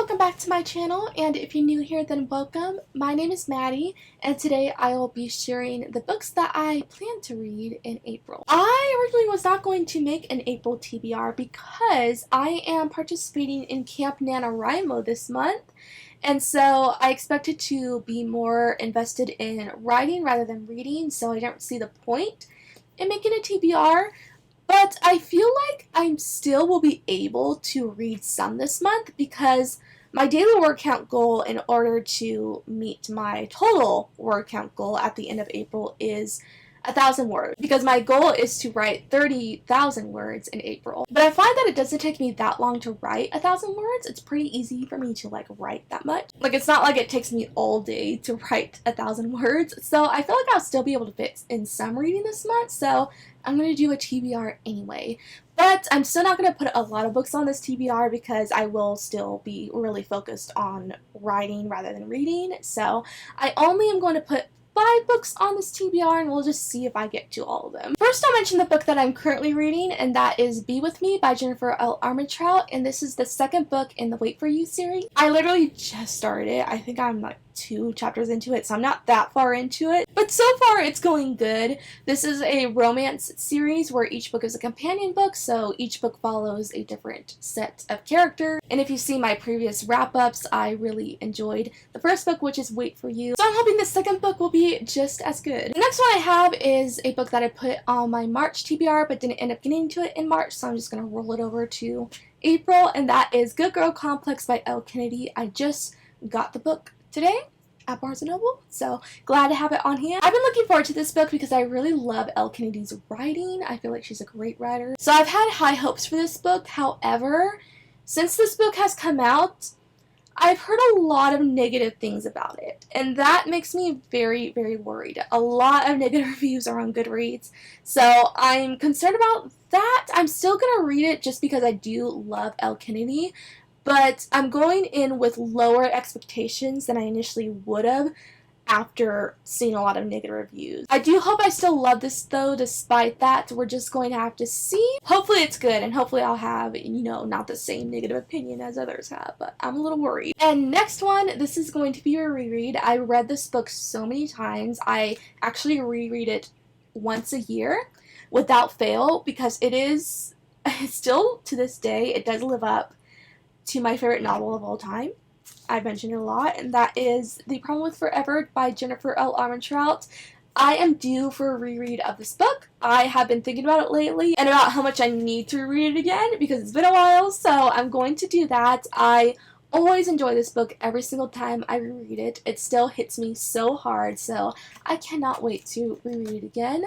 welcome back to my channel, and if you're new here then welcome. My name is Maddie, and today I will be sharing the books that I plan to read in April. I originally was not going to make an April TBR because I am participating in Camp NaNoWriMo this month, and so I expected to be more invested in writing rather than reading, so I don't see the point in making a TBR. But I feel like I still will be able to read some this month because my daily word count goal in order to meet my total word count goal at the end of April is 1,000 words, because my goal is to write 30,000 words in April. But I find that it doesn't take me that long to write 1,000 words. It's pretty easy for me to write that much. It's not like it takes me all day to write 1,000 words. So I feel like I'll still be able to fit in some reading this month. So I'm going to do a TBR anyway. But I'm still not going to put a lot of books on this TBR because I will still be really focused on writing rather than reading. So I only am going to put 5 books on this TBR, and we'll just see if I get to all of them. First, I'll mention the book that I'm currently reading, and that is Be With Me by Jennifer L. Armentrout, and this is the second book in the Wait For You series. I literally just started it. I think I'm 2 chapters into it, so I'm not that far into it. But so far, it's going good. This is a romance series where each book is a companion book, so each book follows a different set of characters. And if you see my previous wrap-ups, I really enjoyed the first book, which is Wait For You. So I'm hoping the second book will be just as good. The next one I have is a book that I put on my March TBR, but didn't end up getting to it in March, so I'm just going to roll it over to April, and that is Good Girl Complex by Elle Kennedy. I just got the book today at Barnes & Noble, so glad to have it on hand. I've been looking forward to this book because I really love Elle Kennedy's writing. I feel like she's a great writer. So I've had high hopes for this book. However, since this book has come out, I've heard a lot of negative things about it, and that makes me very, very worried. A lot of negative reviews are on Goodreads, so I'm concerned about that. I'm still going to read it just because I do love Elle Kennedy, but I'm going in with lower expectations than I initially would have after seeing a lot of negative reviews. I do hope I still love this though, despite that. We're just going to have to see. Hopefully it's good, and hopefully I'll have, not the same negative opinion as others have, but I'm a little worried. And next one, this is going to be a reread. I read this book so many times. I actually reread it once a year without fail because it is still, to this day, it does live up to my favorite novel of all time. I've mentioned it a lot, and that is The Problem with Forever by Jennifer L. Armentrout. I am due for a reread of this book. I have been thinking about it lately and about how much I need to reread it again because it's been a while, so I'm going to do that. I always enjoy this book every single time I reread it. It still hits me so hard, so I cannot wait to reread it again.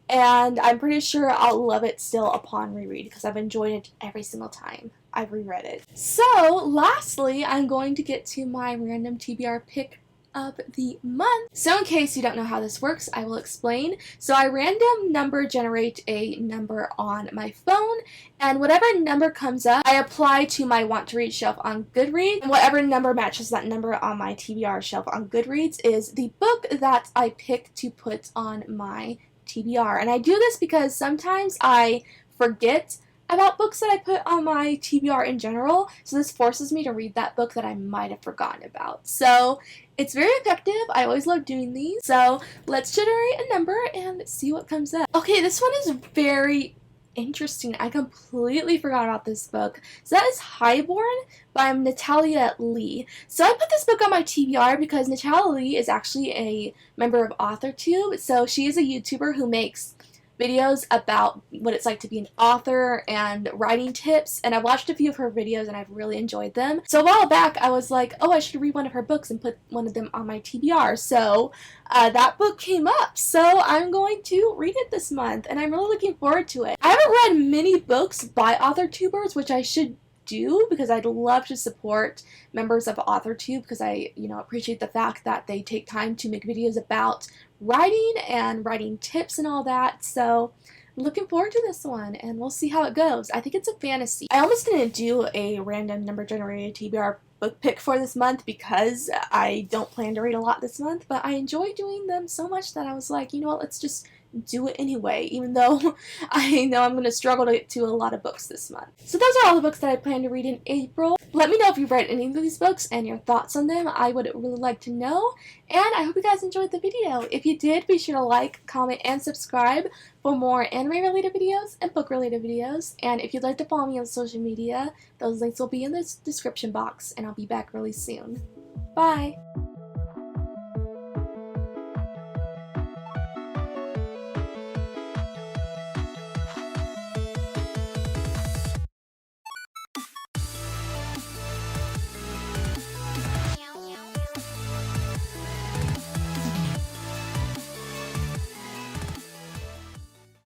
And I'm pretty sure I'll love it still upon reread because I've enjoyed it every single time I've reread it. So, lastly, I'm going to get to my random TBR pick of the month. So in case you don't know how this works, I will explain. So I random number generate a number on my phone, and whatever number comes up, I apply to my want to read shelf on Goodreads, and whatever number matches that number on my TBR shelf on Goodreads is the book that I pick to put on my TBR. And I do this because sometimes I forget about books that I put on my TBR in general, so this forces me to read that book that I might have forgotten about. So it's very effective. I always love doing these. So let's generate a number and see what comes up. Okay, this one is very interesting. I completely forgot about this book. So that is Highborn by Natalia Lee. So I put this book on my TBR because Natalia Lee is actually a member of AuthorTube. So she is a YouTuber who makes videos about what it's like to be an author and writing tips, and I've watched a few of her videos and I've really enjoyed them. So a while back I was like, oh, I should read one of her books and put one of them on my TBR. So that book came up, so I'm going to read it this month, and I'm really looking forward to it. I haven't read many books by AuthorTubers, which I should do because I'd love to support members of AuthorTube because I, appreciate the fact that they take time to make videos about writing and writing tips and all that. So I'm looking forward to this one, and we'll see how it goes. I think it's a fantasy. I almost didn't do a random number generated TBR book pick for this month because I don't plan to read a lot this month, but I enjoy doing them so much that I was like, you know what, let's just do it anyway, even though I know I'm going to struggle to get to a lot of books this month. So those are all the books that I plan to read in April. Let me know if you've read any of these books and your thoughts on them. I would really like to know, and I hope you guys enjoyed the video. If you did, be sure to like, comment, and subscribe for more anime-related videos and book-related videos. And if you'd like to follow me on social media, those links will be in the description box, and I'll be back really soon. Bye!